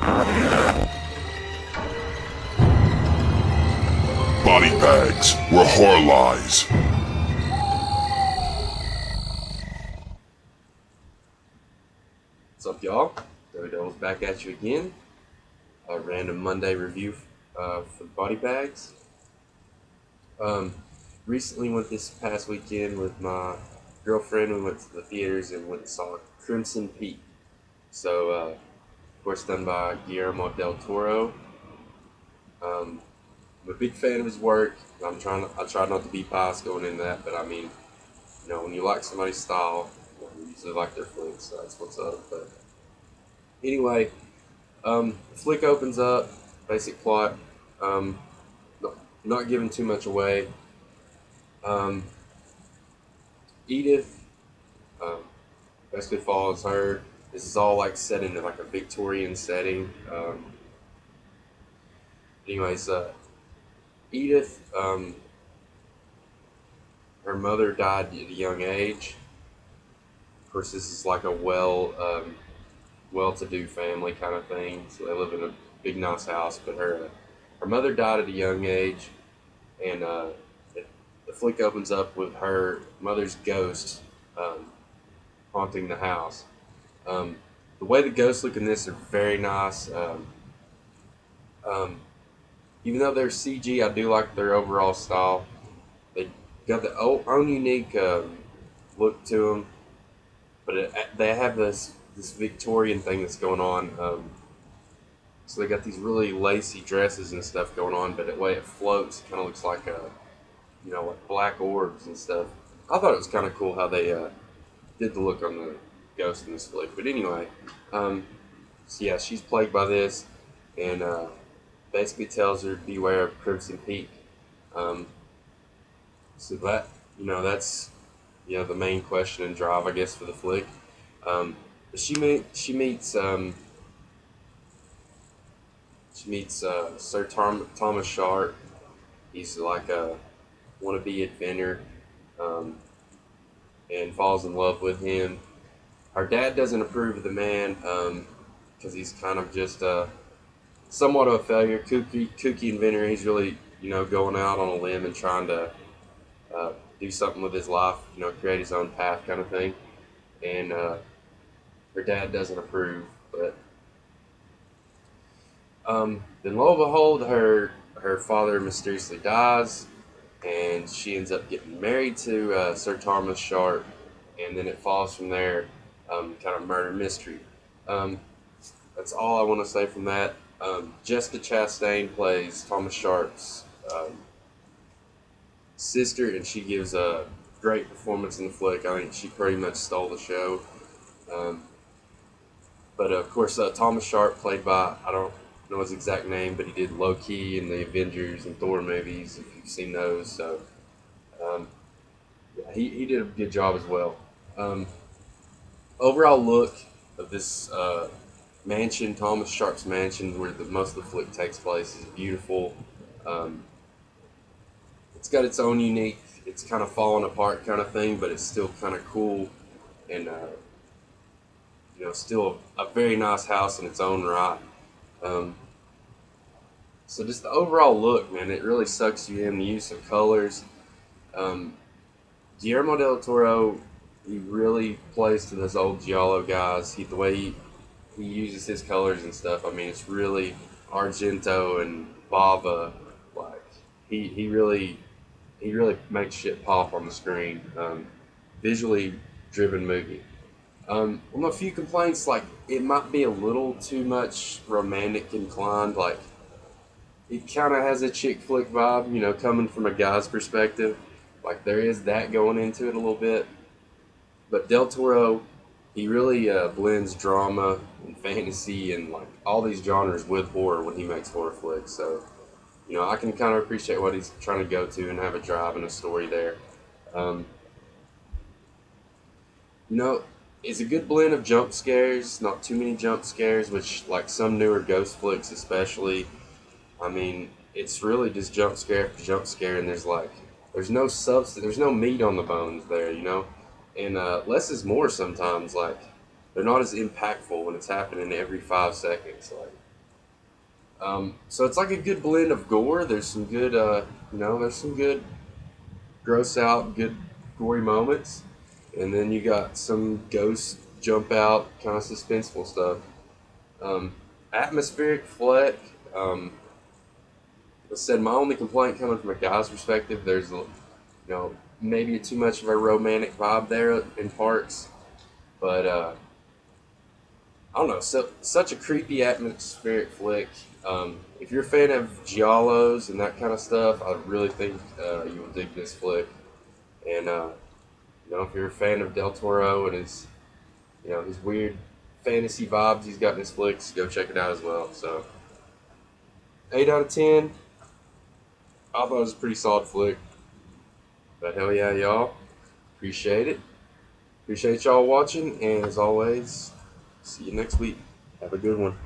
Body bags were horror lies. What's up, y'all? Dubbles back at you again. A random Monday review for body bags. Recently went this past weekend with my girlfriend. We went to the theaters and went and saw Crimson Peak. So, of course, done by Guillermo del Toro. I'm a big fan of his work. I try not to be biased going into that, but I mean, when you like somebody's style, you usually like their flicks, so that's what's up. But anyway, the flick opens up, basic plot, um, not giving too much away. Um, Edith, um, basically follows her. This is all like set in like a Victorian setting. Anyways, Edith, her mother died at a young age. Of course, this is like a well-to-do family kind of thing. So they live in a big, nice house. But her mother died at a young age, and the flick opens up with her mother's ghost haunting the house. The way the ghosts look in this are very nice. Um, Even though they're CG, I do like their overall style. They got their own unique look to them, but they have this Victorian thing that's going on. So they got these really lacy dresses and stuff going on, but the way it floats kind of looks like like black orbs and stuff. I thought it was kind of cool how they did the look on the ghost in this flick. But anyway, so yeah, she's plagued by this, and basically tells her to beware of Crimson Peak. So that's the main question and drive, I guess, for the flick. But she meets Sir Thomas Sharp. He's like a wannabe inventor, and falls in love with him. Her dad doesn't approve of the man because he's kind of just somewhat of a failure, kooky inventor. He's really going out on a limb and trying to do something with his life, create his own path, kind of thing. And her dad doesn't approve, but then lo and behold, her father mysteriously dies, and she ends up getting married to Sir Thomas Sharp, and then it falls from there, kind of murder mystery. Um, that's all I want to say from that. Jessica Chastain plays Thomas Sharp's sister, and she gives a great performance in the flick. I think she pretty much stole the show. Um, but of course, Thomas Sharp, played by, I don't know his exact name, but he did Loki in the Avengers and Thor movies, if you've seen those. So yeah, he did a good job as well. Um, Overall look of this mansion, Thomas Sharp's mansion, where most of the flick takes place, is beautiful. Um, it's got its own unique, it's kind of falling apart kind of thing, but it's still kind of cool, and still a very nice house in its own right. Um, so just the overall look, man, it really sucks you in. The use of colors. Um, Guillermo del Toro, he really plays to those old giallo guys. The way he uses his colors and stuff. I mean, it's really Argento and Bava. Like he really makes shit pop on the screen. Visually driven movie. A few complaints, like it might be a little too much romantic inclined. Like it kind of has a chick flick vibe, coming from a guy's perspective. Like there is that going into it a little bit. But Del Toro, he really blends drama and fantasy and like all these genres with horror when he makes horror flicks. So, I can kind of appreciate what he's trying to go to and have a drive and a story there. Um, it's a good blend of jump scares, not too many jump scares, which like some newer ghost flicks especially. I mean, it's really just jump scare after jump scare, and there's no substance, there's no meat on the bones there. And less is more sometimes. Like they're not as impactful when it's happening every 5 seconds. Like So it's like a good blend of gore. There's some good, there's some good gross out, good gory moments, and then you got some ghost jump out kind of suspenseful stuff. Um, Atmospheric flick. I said my only complaint coming from a guy's perspective, there's maybe too much of a romantic vibe there in parts, but I don't know. So such a creepy atmospheric flick. If you're a fan of giallos and that kind of stuff, I really think you will dig this flick. And if you're a fan of Del Toro and his weird fantasy vibes he's got in his flicks, go check it out as well. So 8 out of 10. I thought it was a pretty solid flick. But hell yeah, y'all. Appreciate it. Appreciate y'all watching, and as always, see you next week. Have a good one.